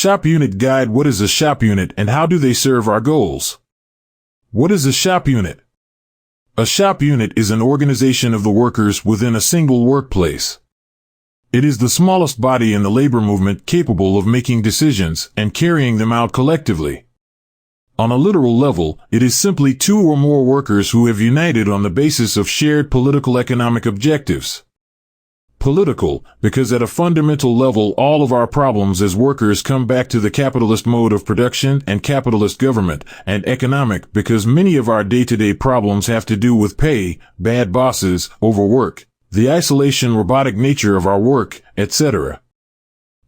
Shop Unit Guide. What is a shop unit and how do they serve our goals? What is a shop unit? A shop unit is an organization of the workers within a single workplace. It is the smallest body in the labor movement capable of making decisions and carrying them out collectively. On a literal level, it is simply two or more workers who have united on the basis of shared political economic objectives. Political, because at a fundamental level all of our problems as workers come back to the capitalist mode of production and capitalist government, and economic, because many of our day-to-day problems have to do with pay, bad bosses, overwork, the isolation robotic nature of our work, etc.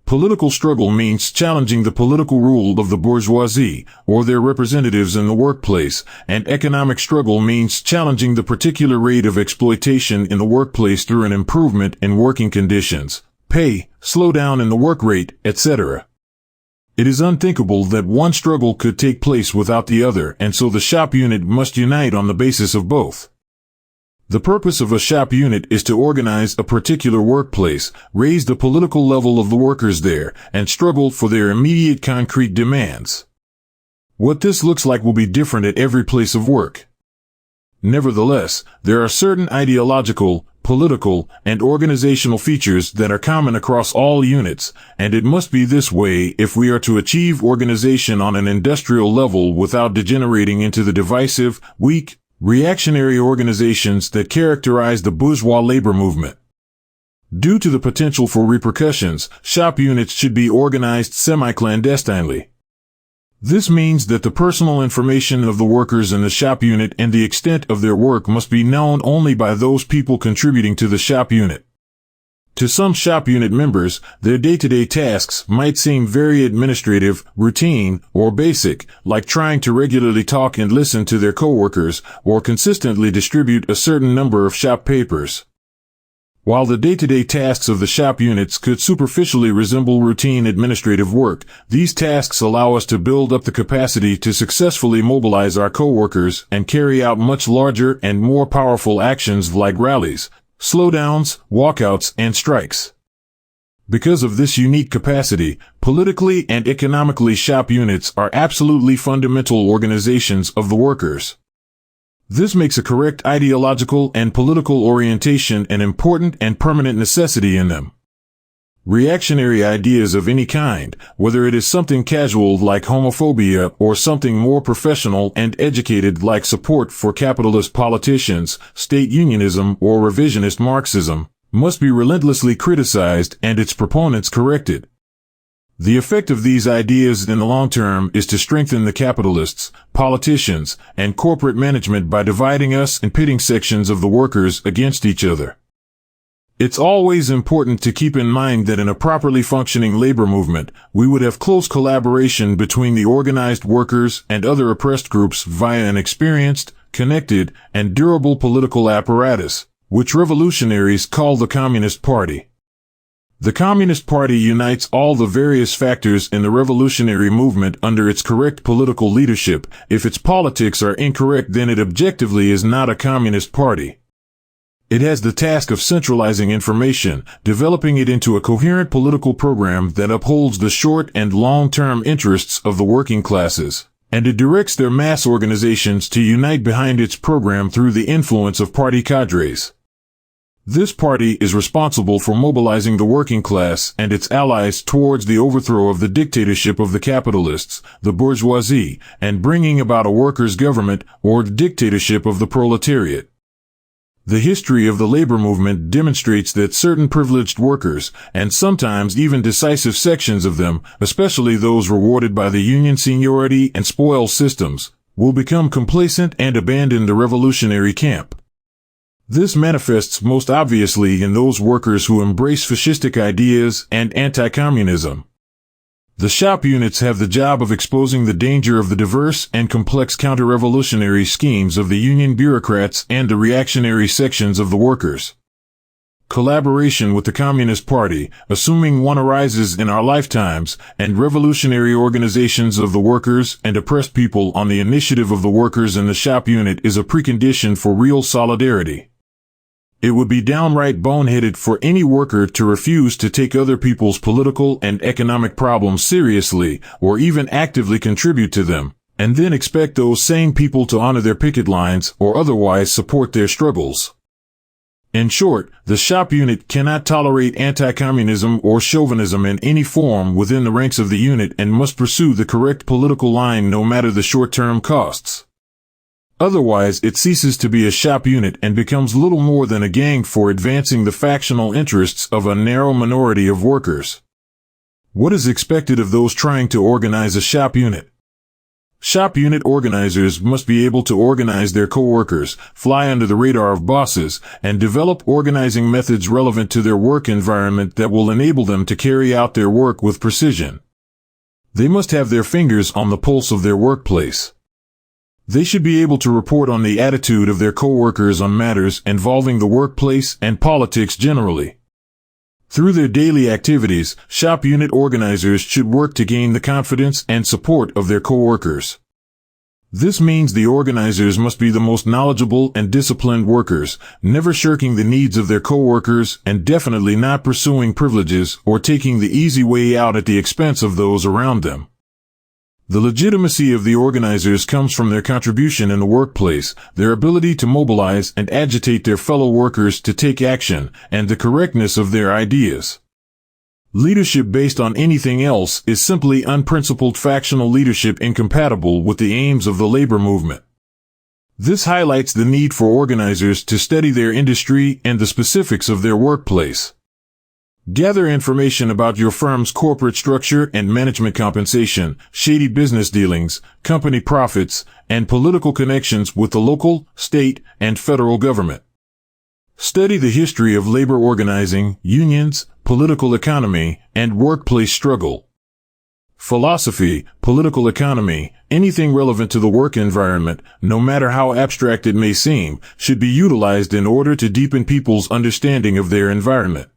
Political struggle means challenging the political rule of the bourgeoisie, or their representatives in the workplace, and economic struggle means challenging the particular rate of exploitation in the workplace through an improvement in working conditions, pay, slowdown in the work rate, etc. It is unthinkable that one struggle could take place without the other, and so the shop unit must unite on the basis of both. The purpose of a shop unit is to organize a particular workplace, raise the political level of the workers there, and struggle for their immediate concrete demands. What this looks like will be different at every place of work. Nevertheless, there are certain ideological, political, and organizational features that are common across all units, and it must be this way if we are to achieve organization on an industrial level without degenerating into the divisive, weak, reactionary organizations that characterize the bourgeois labor movement. Due to the potential for repercussions, shop units should be organized semi-clandestinely. This means that the personal information of the workers in the shop unit and the extent of their work must be known only by those people contributing to the shop unit. To some shop unit members, their day-to-day tasks might seem very administrative, routine, or basic, like trying to regularly talk and listen to their coworkers, or consistently distribute a certain number of shop papers. While the day-to-day tasks of the shop units could superficially resemble routine administrative work, these tasks allow us to build up the capacity to successfully mobilize our coworkers and carry out much larger and more powerful actions like rallies, slowdowns, walkouts, and strikes. Because of this unique capacity, politically and economically shop units are absolutely fundamental organizations of the workers. This makes a correct ideological and political orientation an important and permanent necessity in them. Reactionary ideas of any kind, whether it is something casual like homophobia or something more professional and educated like support for capitalist politicians, state unionism, or revisionist Marxism, must be relentlessly criticized and its proponents corrected. The effect of these ideas in the long term is to strengthen the capitalists, politicians, and corporate management by dividing us and pitting sections of the workers against each other. It's always important to keep in mind that in a properly functioning labor movement, we would have close collaboration between the organized workers and other oppressed groups via an experienced, connected, and durable political apparatus, which revolutionaries call the Communist Party. The Communist Party unites all the various factors in the revolutionary movement under its correct political leadership. If its politics are incorrect, then it objectively is not a communist party. It has the task of centralizing information, developing it into a coherent political program that upholds the short and long-term interests of the working classes, and it directs their mass organizations to unite behind its program through the influence of party cadres. This party is responsible for mobilizing the working class and its allies towards the overthrow of the dictatorship of the capitalists, the bourgeoisie, and bringing about a workers' government or the dictatorship of the proletariat. The history of the labor movement demonstrates that certain privileged workers, and sometimes even decisive sections of them, especially those rewarded by the union seniority and spoils systems, will become complacent and abandon the revolutionary camp. This manifests most obviously in those workers who embrace fascistic ideas and anti-communism. The shop units have the job of exposing the danger of the diverse and complex counter-revolutionary schemes of the union bureaucrats and the reactionary sections of the workers. Collaboration with the Communist Party, assuming one arises in our lifetimes, and revolutionary organizations of the workers and oppressed people on the initiative of the workers in the shop unit is a precondition for real solidarity. It would be downright boneheaded for any worker to refuse to take other people's political and economic problems seriously or even actively contribute to them, and then expect those same people to honor their picket lines or otherwise support their struggles. In short, the shop unit cannot tolerate anti-communism or chauvinism in any form within the ranks of the unit and must pursue the correct political line no matter the short-term costs. Otherwise, it ceases to be a shop unit and becomes little more than a gang for advancing the factional interests of a narrow minority of workers. What is expected of those trying to organize a shop unit? Shop unit organizers must be able to organize their co-workers, fly under the radar of bosses, and develop organizing methods relevant to their work environment that will enable them to carry out their work with precision. They must have their fingers on the pulse of their workplace. They should be able to report on the attitude of their co-workers on matters involving the workplace and politics generally. Through their daily activities, shop unit organizers should work to gain the confidence and support of their co-workers. This means the organizers must be the most knowledgeable and disciplined workers, never shirking the needs of their co-workers and definitely not pursuing privileges or taking the easy way out at the expense of those around them. The legitimacy of the organizers comes from their contribution in the workplace, their ability to mobilize and agitate their fellow workers to take action, and the correctness of their ideas. Leadership based on anything else is simply unprincipled factional leadership incompatible with the aims of the labor movement. This highlights the need for organizers to study their industry and the specifics of their workplace. Gather information about your firm's corporate structure and management compensation, shady business dealings, company profits, and political connections with the local, state, and federal government. Study the history of labor organizing, unions, political economy, and workplace struggle. Philosophy, political economy, anything relevant to the work environment, no matter how abstract it may seem, should be utilized in order to deepen people's understanding of their environment.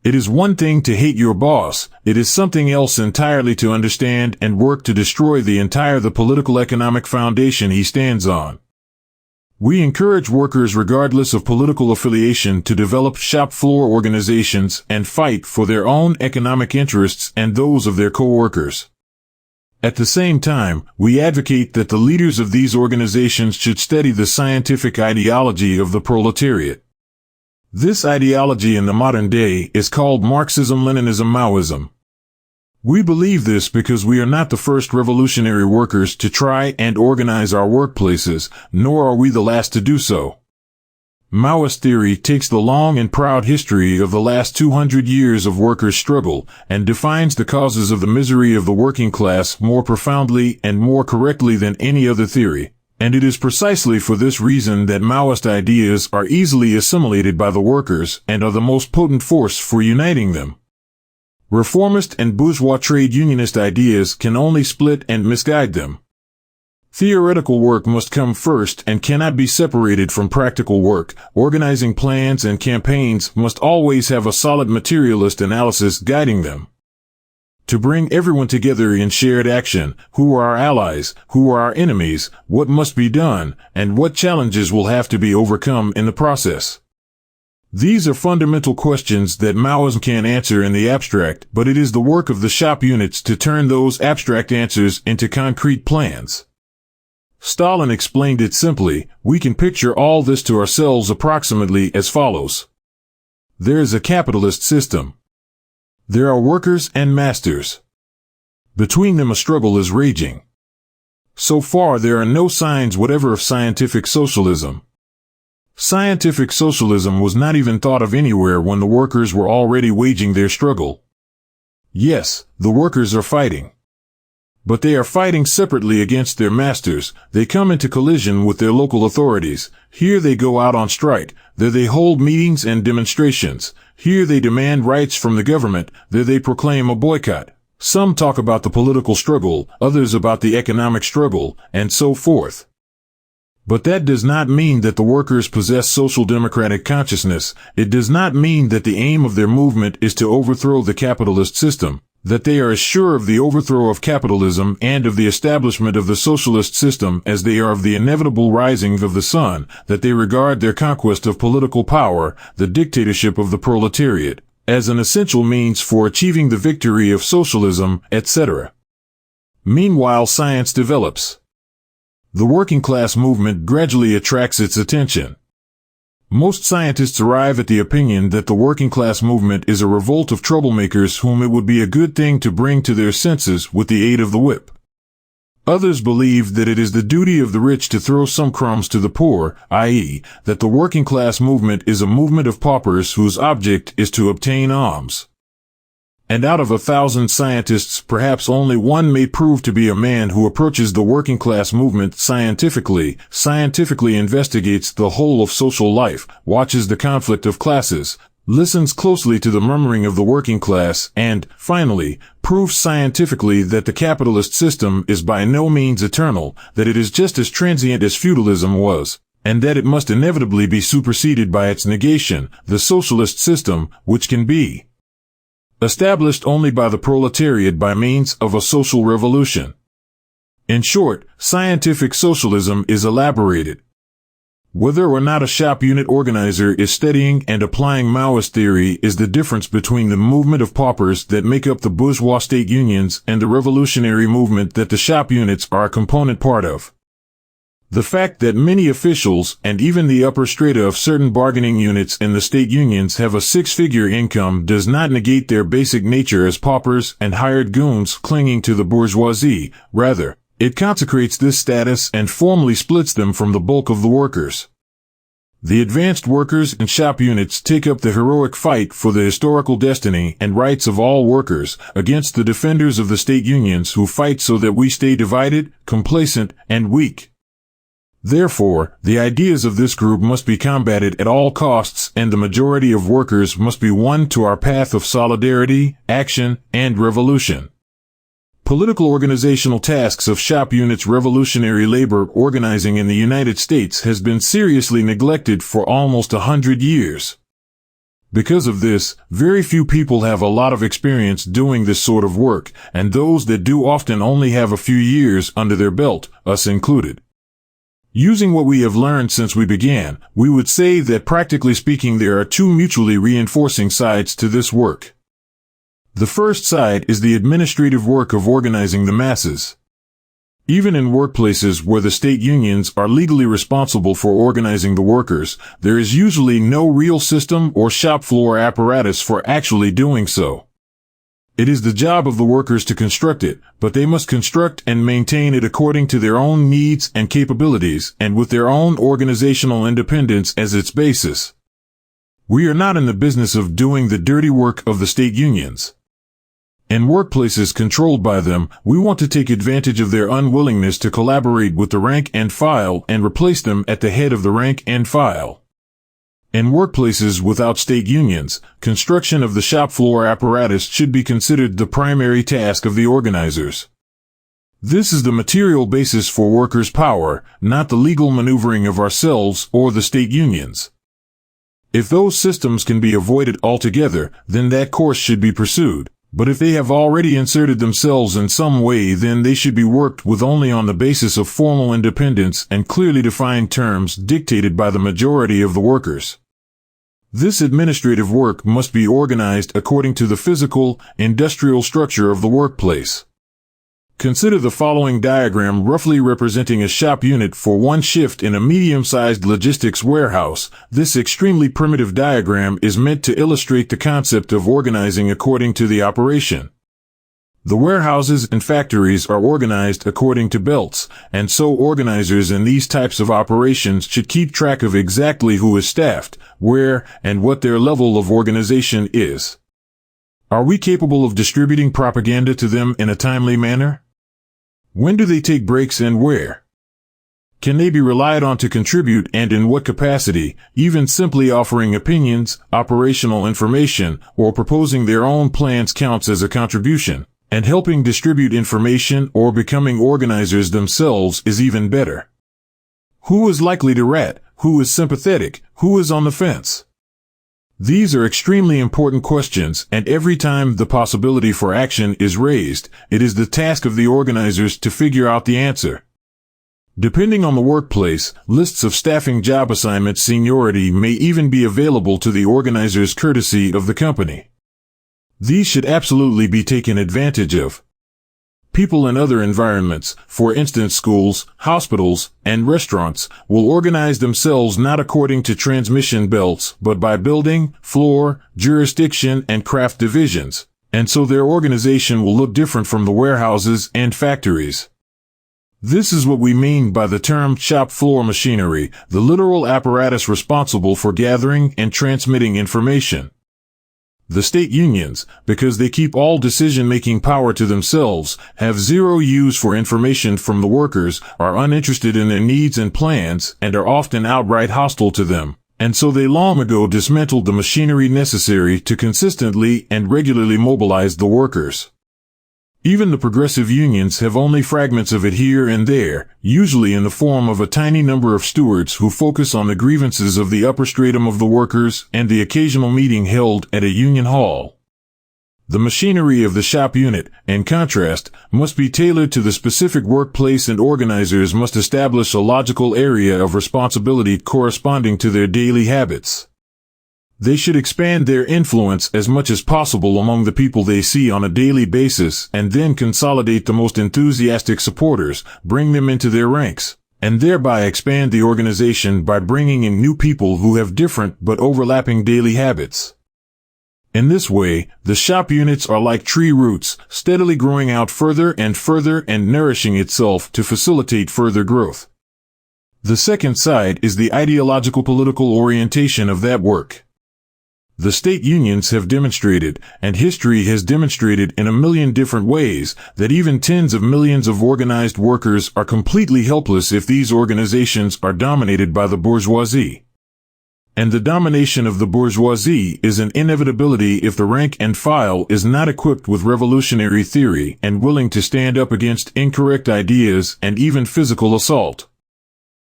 It is one thing to hate your boss, it is something else entirely to understand and work to destroy the political economic foundation he stands on. We encourage workers regardless of political affiliation to develop shop floor organizations and fight for their own economic interests and those of their co-workers. At the same time, we advocate that the leaders of these organizations should study the scientific ideology of the proletariat. This ideology in the modern day is called Marxism-Leninism-Maoism. We believe this because we are not the first revolutionary workers to try and organize our workplaces, nor are we the last to do so. Maoist theory takes the long and proud history of the last 200 years of workers' struggle and defines the causes of the misery of the working class more profoundly and more correctly than any other theory. And it is precisely for this reason that Maoist ideas are easily assimilated by the workers and are the most potent force for uniting them. Reformist and bourgeois trade unionist ideas can only split and misguide them. Theoretical work must come first and cannot be separated from practical work. Organizing plans and campaigns must always have a solid materialist analysis guiding them. To bring everyone together in shared action, who are our allies, who are our enemies, what must be done, and what challenges will have to be overcome in the process. These are fundamental questions that Maoism can't answer in the abstract, but it is the work of the shop units to turn those abstract answers into concrete plans. Stalin explained it simply. We can picture all this to ourselves approximately as follows. There is a capitalist system. There are workers and masters. Between them a struggle is raging. So far there are no signs whatever of scientific socialism. Scientific socialism was not even thought of anywhere when the workers were already waging their struggle. Yes, the workers are fighting. But they are fighting separately against their masters. They come into collision with their local authorities. Here they go out on strike. There they hold meetings and demonstrations. Here they demand rights from the government. There they proclaim a boycott. Some talk about the political struggle, others about the economic struggle, and so forth. But that does not mean that the workers possess social democratic consciousness. It does not mean that the aim of their movement is to overthrow the capitalist system. that they are as sure of the overthrow of capitalism and of the establishment of the socialist system as they are of the inevitable rising of the sun, that they regard their conquest of political power, the dictatorship of the proletariat, as an essential means for achieving the victory of socialism, etc. Meanwhile, science develops. The working class movement gradually attracts its attention. Most scientists arrive at the opinion that the working class movement is a revolt of troublemakers whom it would be a good thing to bring to their senses with the aid of the whip. Others believe that it is the duty of the rich to throw some crumbs to the poor, i.e., that the working class movement is a movement of paupers whose object is to obtain alms. And out of 1,000 scientists, perhaps only one may prove to be a man who approaches the working class movement scientifically investigates the whole of social life, watches the conflict of classes, listens closely to the murmuring of the working class, and, finally, proves scientifically that the capitalist system is by no means eternal, that it is just as transient as feudalism was, and that it must inevitably be superseded by its negation, the socialist system, which can be established only by the proletariat by means of a social revolution. In short, scientific socialism is elaborated. Whether or not a shop unit organizer is studying and applying Maoist theory is the difference between the movement of paupers that make up the bourgeois state unions and the revolutionary movement that the shop units are a component part of. The fact that many officials and even the upper strata of certain bargaining units in the state unions have a six-figure income does not negate their basic nature as paupers and hired goons clinging to the bourgeoisie. Rather, it consecrates this status and formally splits them from the bulk of the workers. The advanced workers and shop units take up the heroic fight for the historical destiny and rights of all workers against the defenders of the state unions who fight so that we stay divided, complacent, and weak. Therefore, the ideas of this group must be combated at all costs, and the majority of workers must be won to our path of solidarity, action, and revolution. Political organizational tasks of shop units. Revolutionary labor organizing in the United States has been seriously neglected for almost 100 years. Because of this, very few people have a lot of experience doing this sort of work, and those that do often only have a few years under their belt, us included. Using what we have learned since we began, we would say that practically speaking there are two mutually reinforcing sides to this work. The first side is the administrative work of organizing the masses. Even in workplaces where the state unions are legally responsible for organizing the workers, there is usually no real system or shop floor apparatus for actually doing so. It is the job of the workers to construct it, but they must construct and maintain it according to their own needs and capabilities and with their own organizational independence as its basis. We are not in the business of doing the dirty work of the state unions. In workplaces controlled by them, we want to take advantage of their unwillingness to collaborate with the rank and file and replace them at the head of the rank and file. In workplaces without state unions, construction of the shop floor apparatus should be considered the primary task of the organizers. This is the material basis for workers' power, not the legal maneuvering of ourselves or the state unions. If those systems can be avoided altogether, then that course should be pursued. But if they have already inserted themselves in some way, then they should be worked with only on the basis of formal independence and clearly defined terms dictated by the majority of the workers. This administrative work must be organized according to the physical, industrial structure of the workplace. Consider the following diagram roughly representing a shop unit for one shift in a medium-sized logistics warehouse. This extremely primitive diagram is meant to illustrate the concept of organizing according to the operation. The warehouses and factories are organized according to belts, and so organizers in these types of operations should keep track of exactly who is staffed, where, and what their level of organization is. Are we capable of distributing propaganda to them in a timely manner? When do they take breaks and where? Can they be relied on to contribute and in what capacity, even simply offering opinions, operational information, or proposing their own plans counts as a contribution? And helping distribute information or becoming organizers themselves is even better. Who is likely to rat? Who is sympathetic? Who is on the fence? These are extremely important questions, and every time the possibility for action is raised, it is the task of the organizers to figure out the answer. Depending on the workplace, lists of staffing job assignment seniority may even be available to the organizers courtesy of the company. These should absolutely be taken advantage of. People in other environments, for instance schools, hospitals, and restaurants, will organize themselves not according to transmission belts, but by building, floor, jurisdiction, and craft divisions, and so their organization will look different from the warehouses and factories. This is what we mean by the term shop floor machinery, the literal apparatus responsible for gathering and transmitting information. The state unions, because they keep all decision-making power to themselves, have zero use for information from the workers, are uninterested in their needs and plans, and are often outright hostile to them, and so they long ago dismantled the machinery necessary to consistently and regularly mobilize the workers. Even the progressive unions have only fragments of it here and there, usually in the form of a tiny number of stewards who focus on the grievances of the upper stratum of the workers and the occasional meeting held at a union hall. The machinery of the shop unit, in contrast, must be tailored to the specific workplace, and organizers must establish a logical area of responsibility corresponding to their daily habits. They should expand their influence as much as possible among the people they see on a daily basis, and then consolidate the most enthusiastic supporters, bring them into their ranks, and thereby expand the organization by bringing in new people who have different but overlapping daily habits. In this way, the shop units are like tree roots, steadily growing out further and nourishing itself to facilitate further growth. The second side is the ideological political orientation of that work. The state unions have demonstrated, and history has demonstrated in a million different ways, that even tens of millions of organized workers are completely helpless if these organizations are dominated by the bourgeoisie. And the domination of the bourgeoisie is an inevitability if the rank and file is not equipped with revolutionary theory and willing to stand up against incorrect ideas and even physical assault.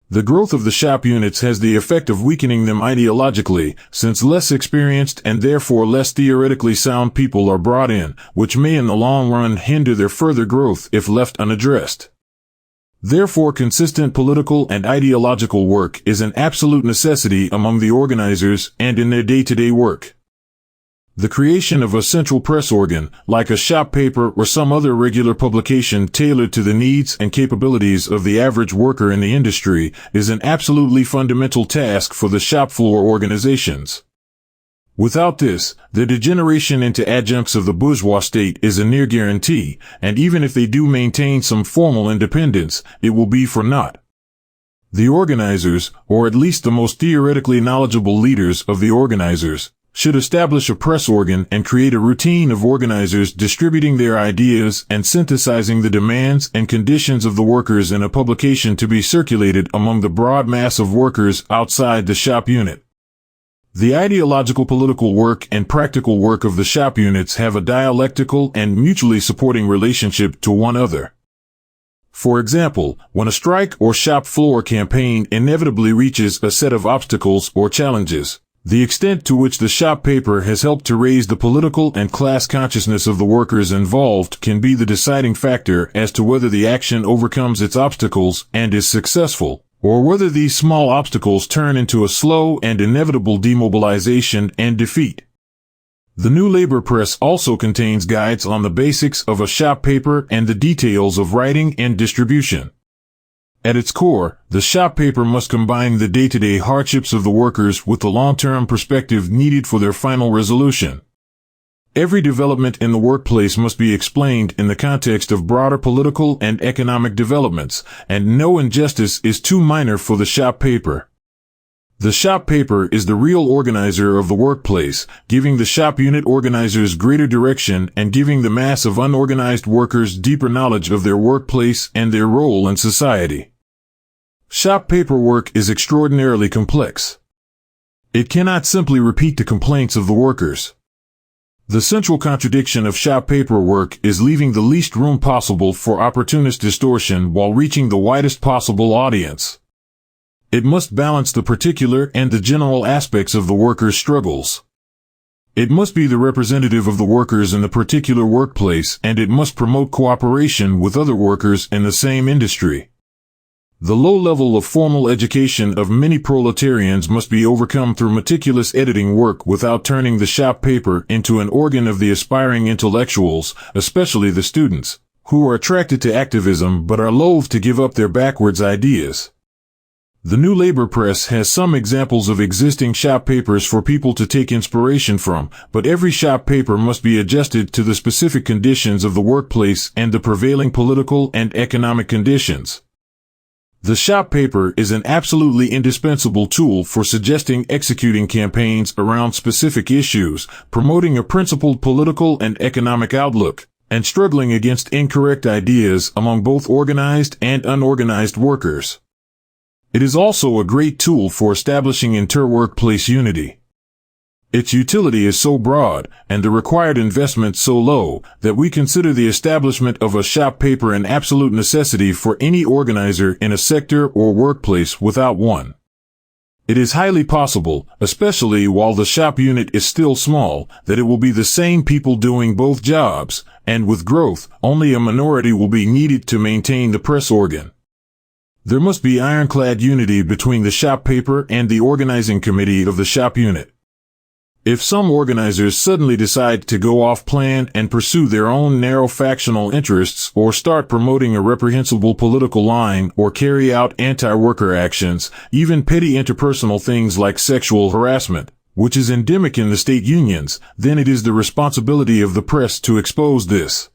The growth of the shop units has the effect of weakening them ideologically, since less experienced and therefore less theoretically sound people are brought in, which may in the long run hinder their further growth if left unaddressed. Therefore, consistent political and ideological work is an absolute necessity among the organizers and in their day-to-day work. The creation of a central press organ, like a shop paper or some other regular publication tailored to the needs and capabilities of the average worker in the industry, is an absolutely fundamental task for the shop floor organizations. Without this, their degeneration into adjuncts of the bourgeois state is a near guarantee, and even if they do maintain some formal independence, it will be for naught. The organizers, or at least the most theoretically knowledgeable leaders of the organizers, should establish a press organ and create a routine of organizers distributing their ideas and synthesizing the demands and conditions of the workers in a publication to be circulated among the broad mass of workers outside the shop unit. The ideological political work and practical work of the shop units have a dialectical and mutually supporting relationship to one another. For example, when a strike or shop floor campaign inevitably reaches a set of obstacles or challenges, the extent to which the shop paper has helped to raise the political and class consciousness of the workers involved can be the deciding factor as to whether the action overcomes its obstacles and is successful, or whether these small obstacles turn into a slow and inevitable demobilization and defeat. The New Labor Press also contains guides on the basics of a shop paper and the details of writing and distribution. At its core, the shop paper must combine the day-to-day hardships of the workers with the long-term perspective needed for their final resolution. Every development in the workplace must be explained in the context of broader political and economic developments, and no injustice is too minor for the shop paper. The shop paper is the real organizer of the workplace, giving the shop unit organizers greater direction and giving the mass of unorganized workers deeper knowledge of their workplace and their role in society. Shop paperwork is extraordinarily complex. It cannot simply repeat the complaints of the workers. The central contradiction of shop paperwork is leaving the least room possible for opportunist distortion while reaching the widest possible audience. It must balance the particular and the general aspects of the workers' struggles. It must be the representative of the workers in the particular workplace, and it must promote cooperation with other workers in the same industry. The low level of formal education of many proletarians must be overcome through meticulous editing work without turning the shop paper into an organ of the aspiring intellectuals, especially the students, who are attracted to activism but are loath to give up their backwards ideas. The New Labor Press has some examples of existing shop papers for people to take inspiration from, but every shop paper must be adjusted to the specific conditions of the workplace and the prevailing political and economic conditions. The shop paper is an absolutely indispensable tool for suggesting executing campaigns around specific issues, promoting a principled political and economic outlook, and struggling against incorrect ideas among both organized and unorganized workers. It is also a great tool for establishing inter-workplace unity. Its utility is so broad, and the required investment so low, that we consider the establishment of a shop paper an absolute necessity for any organizer in a sector or workplace without one. It is highly possible, especially while the shop unit is still small, that it will be the same people doing both jobs, and with growth, only a minority will be needed to maintain the press organ. There must be ironclad unity between the shop paper and the organizing committee of the shop unit. If some organizers suddenly decide to go off plan and pursue their own narrow factional interests or start promoting a reprehensible political line or carry out anti-worker actions, even petty interpersonal things like sexual harassment, which is endemic in the state unions, then it is the responsibility of the press to expose this.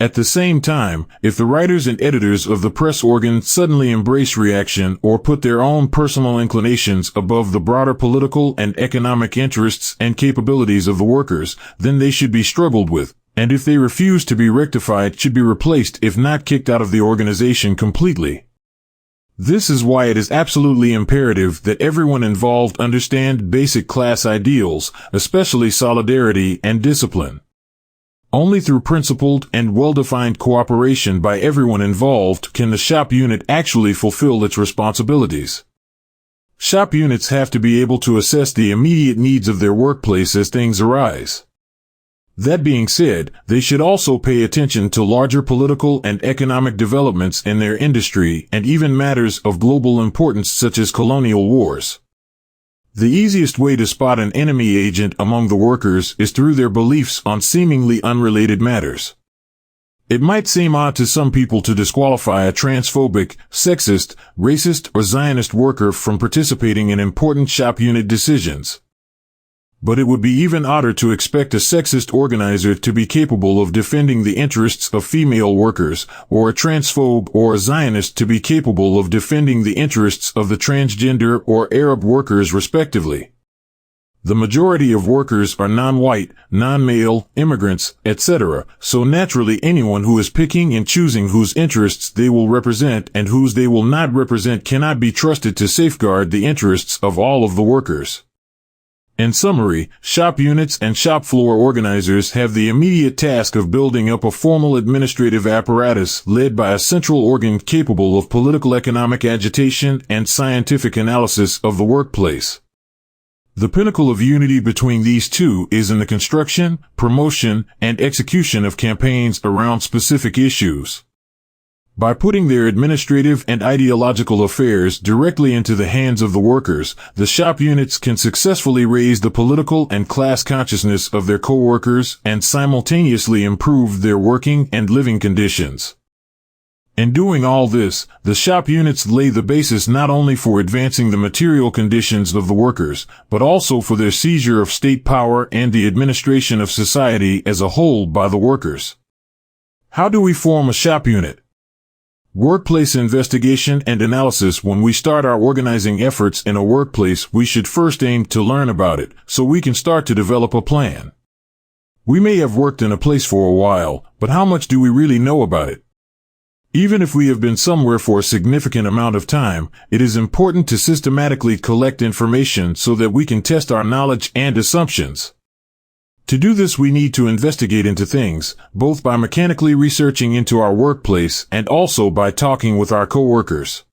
At the same time, if the writers and editors of the press organ suddenly embrace reaction or put their own personal inclinations above the broader political and economic interests and capabilities of the workers, then they should be struggled with, and if they refuse to be rectified, should be replaced if not kicked out of the organization completely. This is why it is absolutely imperative that everyone involved understand basic class ideals, especially solidarity and discipline. Only through principled and well-defined cooperation by everyone involved can the shop unit actually fulfill its responsibilities. Shop units have to be able to assess the immediate needs of their workplace as things arise. That being said, they should also pay attention to larger political and economic developments in their industry and even matters of global importance such as colonial wars. The easiest way to spot an enemy agent among the workers is through their beliefs on seemingly unrelated matters. It might seem odd to some people to disqualify a transphobic, sexist, racist, or Zionist worker from participating in important shop unit decisions. But it would be even odder to expect a sexist organizer to be capable of defending the interests of female workers, or a transphobe or a Zionist to be capable of defending the interests of the transgender or Arab workers respectively. The majority of workers are non-white, non-male, immigrants, etc., so naturally anyone who is picking and choosing whose interests they will represent and whose they will not represent cannot be trusted to safeguard the interests of all of the workers. In summary, shop units and shop floor organizers have the immediate task of building up a formal administrative apparatus led by a central organ capable of political economic agitation and scientific analysis of the workplace. The pinnacle of unity between these two is in the construction, promotion, and execution of campaigns around specific issues. By putting their administrative and ideological affairs directly into the hands of the workers, the shop units can successfully raise the political and class consciousness of their co-workers and simultaneously improve their working and living conditions. In doing all this, the shop units lay the basis not only for advancing the material conditions of the workers, but also for their seizure of state power and the administration of society as a whole by the workers. How do we form a shop unit? Workplace investigation and analysis. When we start our organizing efforts in a workplace, we should first aim to learn about it, so we can start to develop a plan. We may have worked in a place for a while, but how much do we really know about it? Even if we have been somewhere for a significant amount of time, it is important to systematically collect information so that we can test our knowledge and assumptions. To do this, we need to investigate into things, both by mechanically researching into our workplace and also by talking with our coworkers.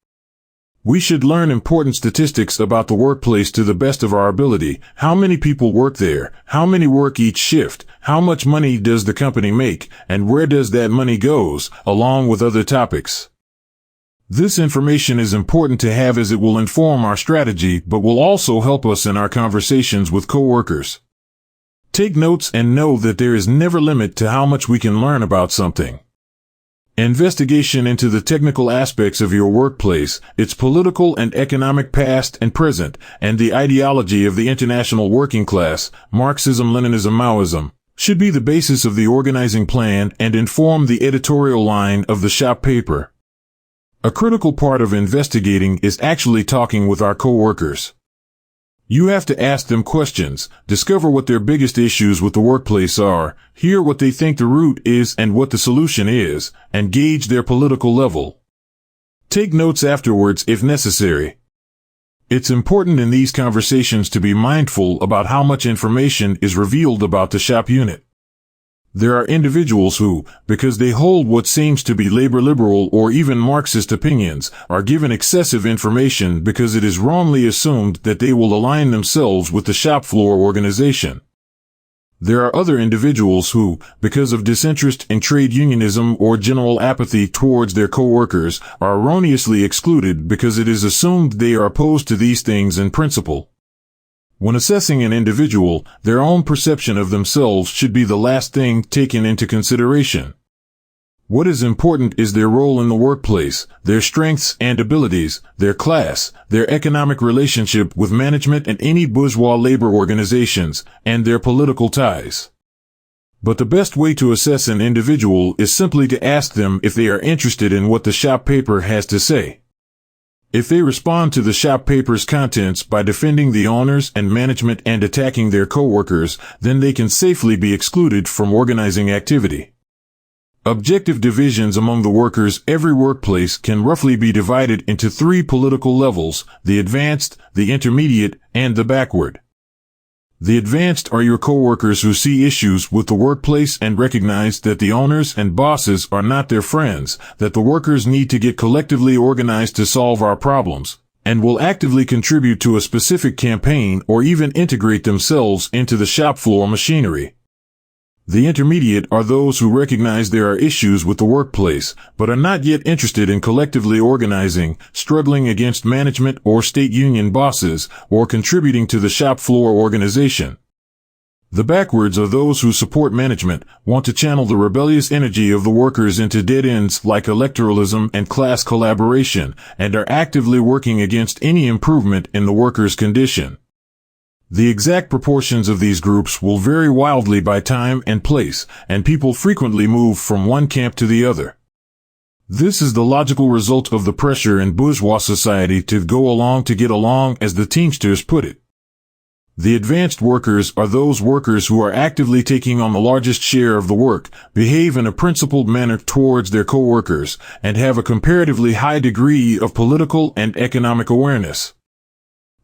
We should learn important statistics about the workplace to the best of our ability. How many people work there? How many work each shift? How much money does the company make? And where does that money goes, along with other topics. This information is important to have as it will inform our strategy, but will also help us in our conversations with coworkers. Take notes and know that there is never a limit to how much we can learn about something. Investigation into the technical aspects of your workplace, its political and economic past and present, and the ideology of the international working class, Marxism, Leninism, Maoism, should be the basis of the organizing plan and inform the editorial line of the shop paper. A critical part of investigating is actually talking with our coworkers. You have to ask them questions, discover what their biggest issues with the workplace are, hear what they think the root is and what the solution is, and gauge their political level. Take notes afterwards if necessary. It's important in these conversations to be mindful about how much information is revealed about the shop unit. There are individuals who, because they hold what seems to be labor liberal or even Marxist opinions, are given excessive information because it is wrongly assumed that they will align themselves with the shop floor organization. There are other individuals who, because of disinterest in trade unionism or general apathy towards their co-workers, are erroneously excluded because it is assumed they are opposed to these things in principle. When assessing an individual, their own perception of themselves should be the last thing taken into consideration. What is important is their role in the workplace, their strengths and abilities, their class, their economic relationship with management and any bourgeois labor organizations, and their political ties. But the best way to assess an individual is simply to ask them if they are interested in what the shop paper has to say. If they respond to the shop paper's contents by defending the owners and management and attacking their coworkers, then they can safely be excluded from organizing activity. Objective divisions among the workers. Every workplace can roughly be divided into 3 political levels: the advanced, the intermediate, and the backward. The advanced are your coworkers who see issues with the workplace and recognize that the owners and bosses are not their friends, that the workers need to get collectively organized to solve our problems, and will actively contribute to a specific campaign or even integrate themselves into the shop floor machinery. The intermediate are those who recognize there are issues with the workplace, but are not yet interested in collectively organizing, struggling against management or state union bosses, or contributing to the shop floor organization. The backwards are those who support management, want to channel the rebellious energy of the workers into dead ends like electoralism and class collaboration, and are actively working against any improvement in the workers' condition. The exact proportions of these groups will vary wildly by time and place, and people frequently move from one camp to the other. This is the logical result of the pressure in bourgeois society to go along to get along, as the Teamsters put it. The advanced workers are those workers who are actively taking on the largest share of the work, behave in a principled manner towards their co-workers, and have a comparatively high degree of political and economic awareness.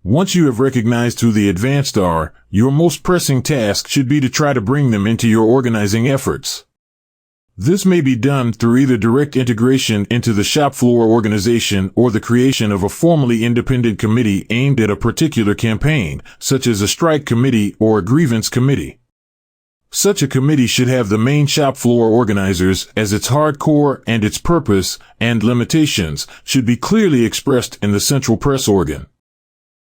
Once you have recognized who the advanced are, your most pressing task should be to try to bring them into your organizing efforts. This may be done through either direct integration into the shop floor organization or the creation of a formally independent committee aimed at a particular campaign, such as a strike committee or a grievance committee. Such a committee should have the main shop floor organizers as its hardcore, and its purpose and limitations should be clearly expressed in the central press organ.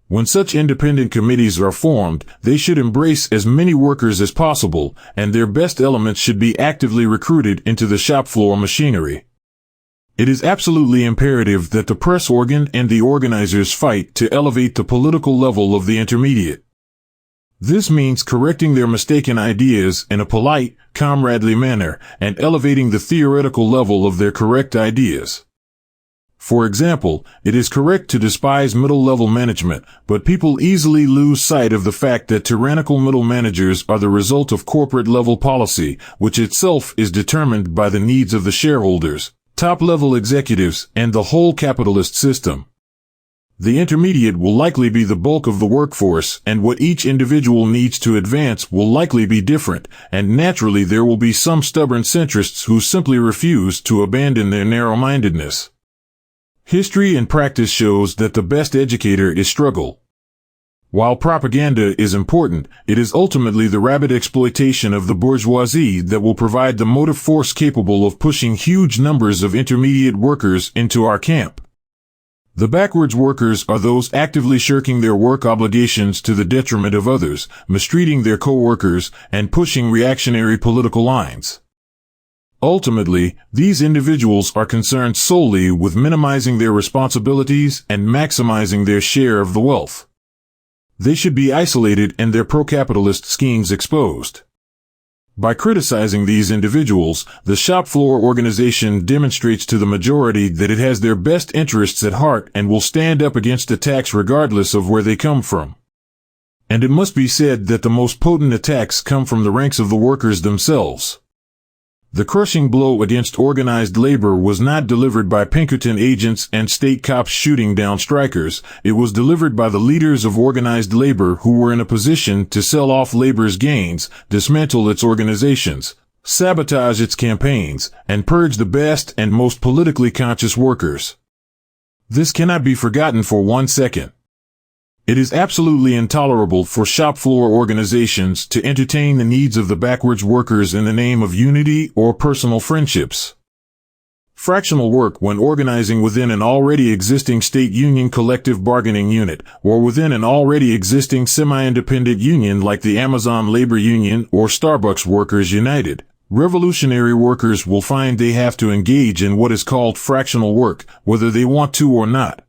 When such independent committees are formed, they should embrace as many workers as possible, and their best elements should be actively recruited into the shop floor machinery. It is absolutely imperative that the press organ and the organizers fight to elevate the political level of the intermediate. This means correcting their mistaken ideas in a polite, comradely manner, and elevating the theoretical level of their correct ideas. For example, it is correct to despise middle-level management, but people easily lose sight of the fact that tyrannical middle managers are the result of corporate-level policy, which itself is determined by the needs of the shareholders, top-level executives, and the whole capitalist system. The intermediate will likely be the bulk of the workforce, and what each individual needs to advance will likely be different, and naturally there will be some stubborn centrists who simply refuse to abandon their narrow-mindedness. History and practice shows that the best educator is struggle. While propaganda is important, it is ultimately the rabid exploitation of the bourgeoisie that will provide the motive force capable of pushing huge numbers of intermediate workers into our camp. The backwards workers are those actively shirking their work obligations to the detriment of others, mistreating their co-workers, and pushing reactionary political lines. Ultimately, these individuals are concerned solely with minimizing their responsibilities and maximizing their share of the wealth. They should be isolated and their pro-capitalist schemes exposed. By criticizing these individuals, the shop floor organization demonstrates to the majority that it has their best interests at heart and will stand up against attacks regardless of where they come from. And it must be said that the most potent attacks come from the ranks of the workers themselves. The crushing blow against organized labor was not delivered by Pinkerton agents and state cops shooting down strikers. It was delivered by the leaders of organized labor who were in a position to sell off labor's gains, dismantle its organizations, sabotage its campaigns, and purge the best and most politically conscious workers. This cannot be forgotten for 1 second. It is absolutely intolerable for shop floor organizations to entertain the needs of the backwards workers in the name of unity or personal friendships. Fractional work, when organizing within an already existing state union collective bargaining unit, or within an already existing semi-independent union like the Amazon Labor Union or Starbucks Workers United, revolutionary workers will find they have to engage in what is called fractional work, whether they want to or not.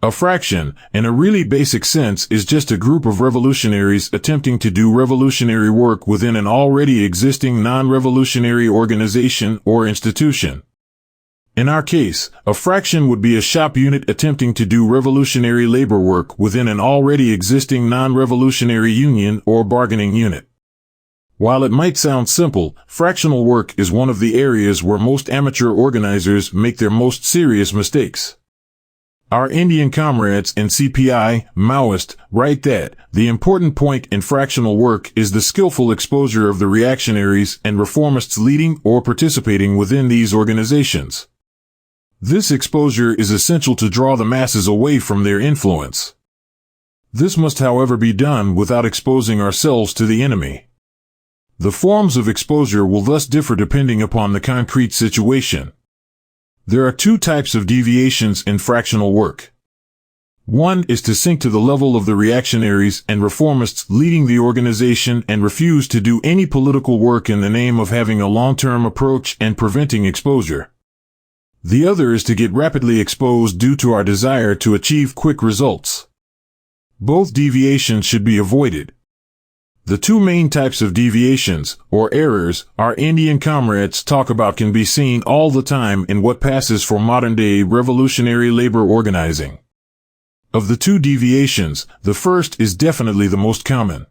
A fraction, in a really basic sense, is just a group of revolutionaries attempting to do revolutionary work within an already existing non-revolutionary organization or institution. In our case, a fraction would be a shop unit attempting to do revolutionary labor work within an already existing non-revolutionary union or bargaining unit. While it might sound simple, fractional work is one of the areas where most amateur organizers make their most serious mistakes. Our Indian comrades in CPI, Maoist, write that the important point in fractional work is the skillful exposure of the reactionaries and reformists leading or participating within these organizations. This exposure is essential to draw the masses away from their influence. This must, however, be done without exposing ourselves to the enemy. The forms of exposure will thus differ depending upon the concrete situation. There are 2 types of deviations in fractional work. One is to sink to the level of the reactionaries and reformists leading the organization and refuse to do any political work in the name of having a long-term approach and preventing exposure. The other is to get rapidly exposed due to our desire to achieve quick results. Both deviations should be avoided. The 2 main types of deviations, or errors, our Indian comrades talk about can be seen all the time in what passes for modern-day revolutionary labor organizing. Of the 2 deviations, the first is definitely the most common.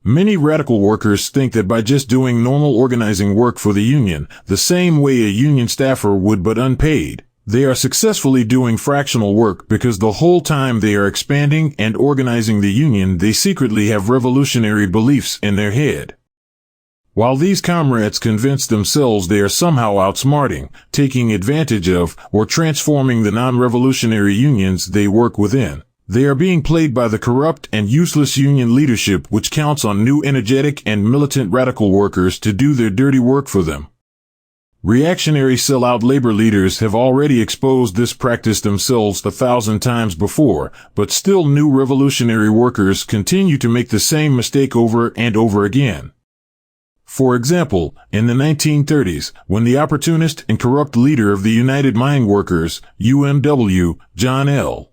Many radical workers think that by just doing normal organizing work for the union, the same way a union staffer would but unpaid, they are successfully doing fractional work because the whole time they are expanding and organizing the union, they secretly have revolutionary beliefs in their head. While these comrades convince themselves they are somehow outsmarting, taking advantage of, or transforming the non-revolutionary unions they work within, they are being played by the corrupt and useless union leadership which counts on new energetic and militant radical workers to do their dirty work for them. Reactionary sellout labor leaders have already exposed this practice themselves 1,000 times before, but still new revolutionary workers continue to make the same mistake over and over again. For example, in the 1930s, when the opportunist and corrupt leader of the United Mine Workers, UMW, John L.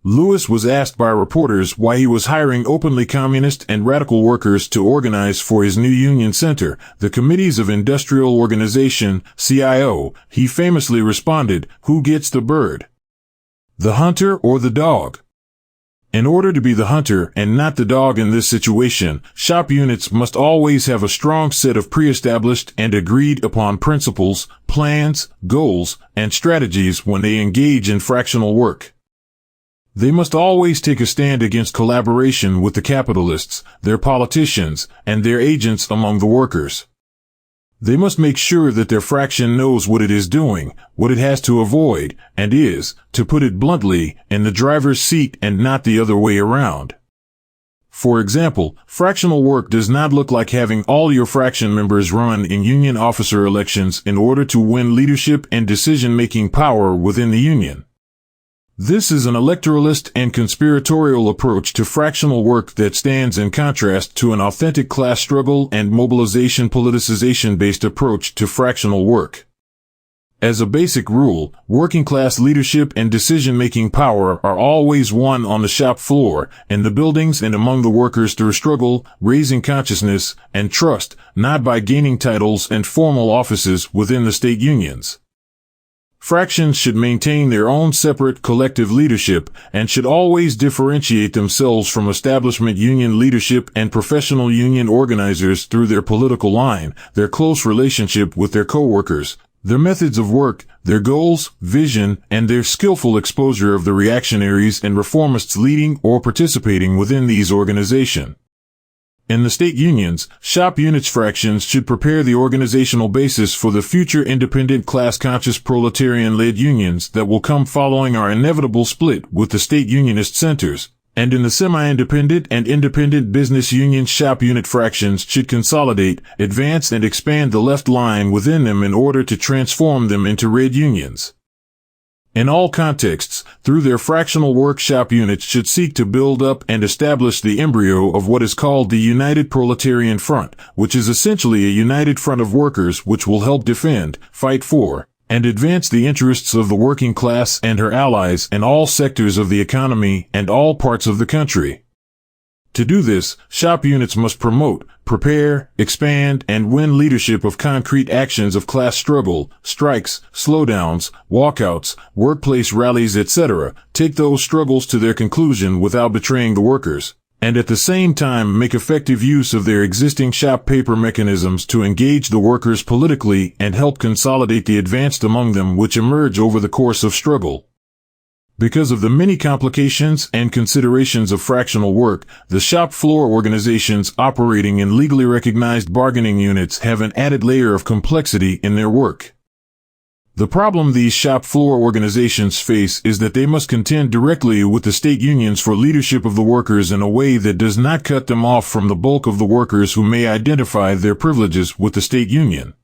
Lewis was asked by reporters why he was hiring openly communist and radical workers to organize for his new union center, the Committees of Industrial Organization, CIO, he famously responded, "Who gets the bird? The hunter or the dog?" In order to be the hunter and not the dog in this situation, shop units must always have a strong set of pre-established and agreed upon principles, plans, goals, and strategies when they engage in fractional work. They must always take a stand against collaboration with the capitalists, their politicians, and their agents among the workers. They must make sure that their fraction knows what it is doing, what it has to avoid, and is, to put it bluntly, in the driver's seat and not the other way around. For example, fractional work does not look like having all your fraction members run in union officer elections in order to win leadership and decision-making power within the union. This is an electoralist and conspiratorial approach to fractional work that stands in contrast to an authentic class struggle and mobilization politicization-based approach to fractional work. As a basic rule, working class leadership and decision-making power are always won on the shop floor, in the buildings and among the workers through struggle, raising consciousness, and trust, not by gaining titles and formal offices within the state unions. Fractions should maintain their own separate collective leadership and should always differentiate themselves from establishment union leadership and professional union organizers through their political line, their close relationship with their co-workers, their methods of work, their goals, vision, and their skillful exposure of the reactionaries and reformists leading or participating within these organizations. In the state unions, shop units fractions should prepare the organizational basis for the future independent class-conscious proletarian-led unions that will come following our inevitable split with the state unionist centers, and in the semi-independent and independent business union shop unit fractions should consolidate, advance and expand the left line within them in order to transform them into red unions. In all contexts, through their fractional workshop units should seek to build up and establish the embryo of what is called the United Proletarian Front, which is essentially a united front of workers which will help defend, fight for, and advance the interests of the working class and her allies in all sectors of the economy and all parts of the country. To do this, shop units must promote, prepare, expand, and win leadership of concrete actions of class struggle, strikes, slowdowns, walkouts, workplace rallies, etc., take those struggles to their conclusion without betraying the workers, and at the same time make effective use of their existing shop paper mechanisms to engage the workers politically and help consolidate the advanced among them which emerge over the course of struggle. Because of the many complications and considerations of fractional work, the shop floor organizations operating in legally recognized bargaining units have an added layer of complexity in their work. The problem these shop floor organizations face is that they must contend directly with the state unions for leadership of the workers in a way that does not cut them off from the bulk of the workers who may identify their privileges with the state union.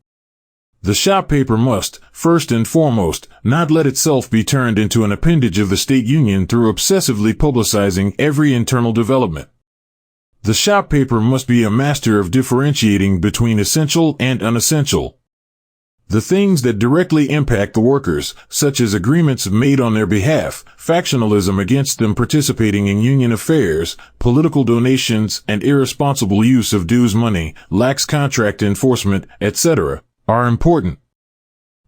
The shop paper must, first and foremost, not let itself be turned into an appendage of the state union through obsessively publicizing every internal development. The shop paper must be a master of differentiating between essential and unessential. The things that directly impact the workers, such as agreements made on their behalf, factionalism against them participating in union affairs, political donations, and irresponsible use of dues money, lax contract enforcement, etc., are important.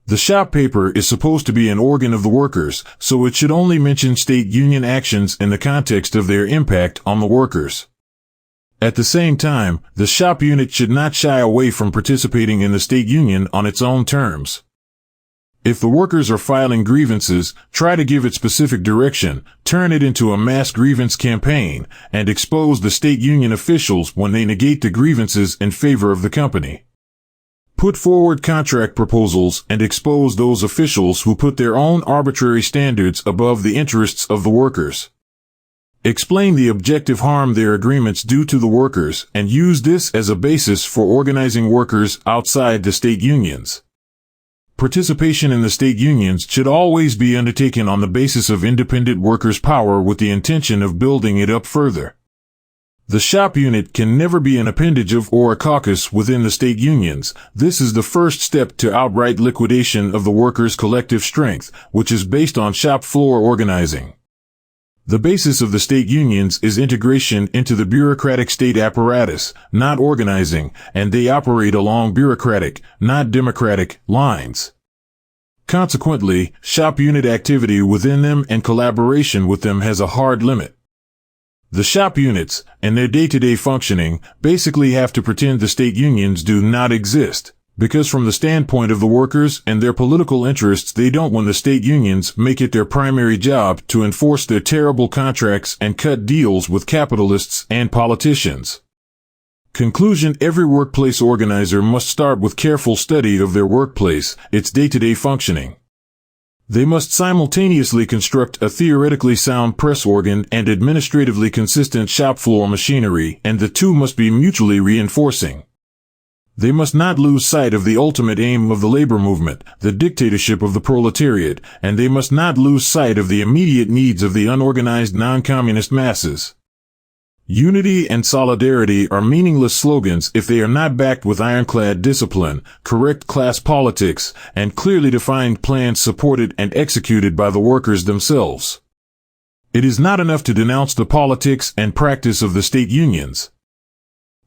The shop paper is supposed to be an organ of the workers, so it should only mention state union actions in the context of their impact on the workers. At the same time, the shop unit should not shy away from participating in the state union on its own terms. If the workers are filing grievances, try to give it specific direction, turn it into a mass grievance campaign, and expose the state union officials when they negate the grievances in favor of the company. Put forward contract proposals and expose those officials who put their own arbitrary standards above the interests of the workers. Explain the objective harm their agreements do to the workers and use this as a basis for organizing workers outside the state unions. Participation in the state unions should always be undertaken on the basis of independent workers' power with the intention of building it up further. The shop unit can never be an appendage of or a caucus within the state unions. This is the first step to outright liquidation of the workers' collective strength, which is based on shop floor organizing. The basis of the state unions is integration into the bureaucratic state apparatus, not organizing, and they operate along bureaucratic, not democratic, lines. Consequently, shop unit activity within them and collaboration with them has a hard limit. The shop units, in their day-to-day functioning, basically have to pretend the state unions do not exist, because from the standpoint of the workers and their political interests they don't want the state unions make it their primary job to enforce their terrible contracts and cut deals with capitalists and politicians. Conclusion: every workplace organizer must start with careful study of their workplace, its day-to-day functioning. They must simultaneously construct a theoretically sound press organ and administratively consistent shop floor machinery, and the two must be mutually reinforcing. They must not lose sight of the ultimate aim of the labor movement, the dictatorship of the proletariat, and they must not lose sight of the immediate needs of the unorganized non-communist masses. Unity and solidarity are meaningless slogans if they are not backed with ironclad discipline, correct class politics, and clearly defined plans supported and executed by the workers themselves. It is not enough to denounce the politics and practice of the state unions.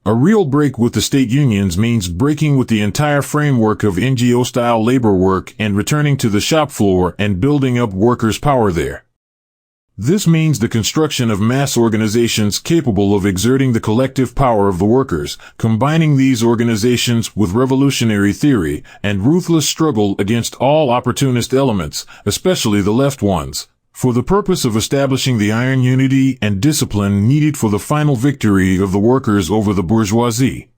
A real break with the state unions means breaking with the entire framework of NGO-style labor work and returning to the shop floor and building up workers' power there. This means the construction of mass organizations capable of exerting the collective power of the workers, combining these organizations with revolutionary theory and ruthless struggle against all opportunist elements, especially the left ones, for the purpose of establishing the iron unity and discipline needed for the final victory of the workers over the bourgeoisie.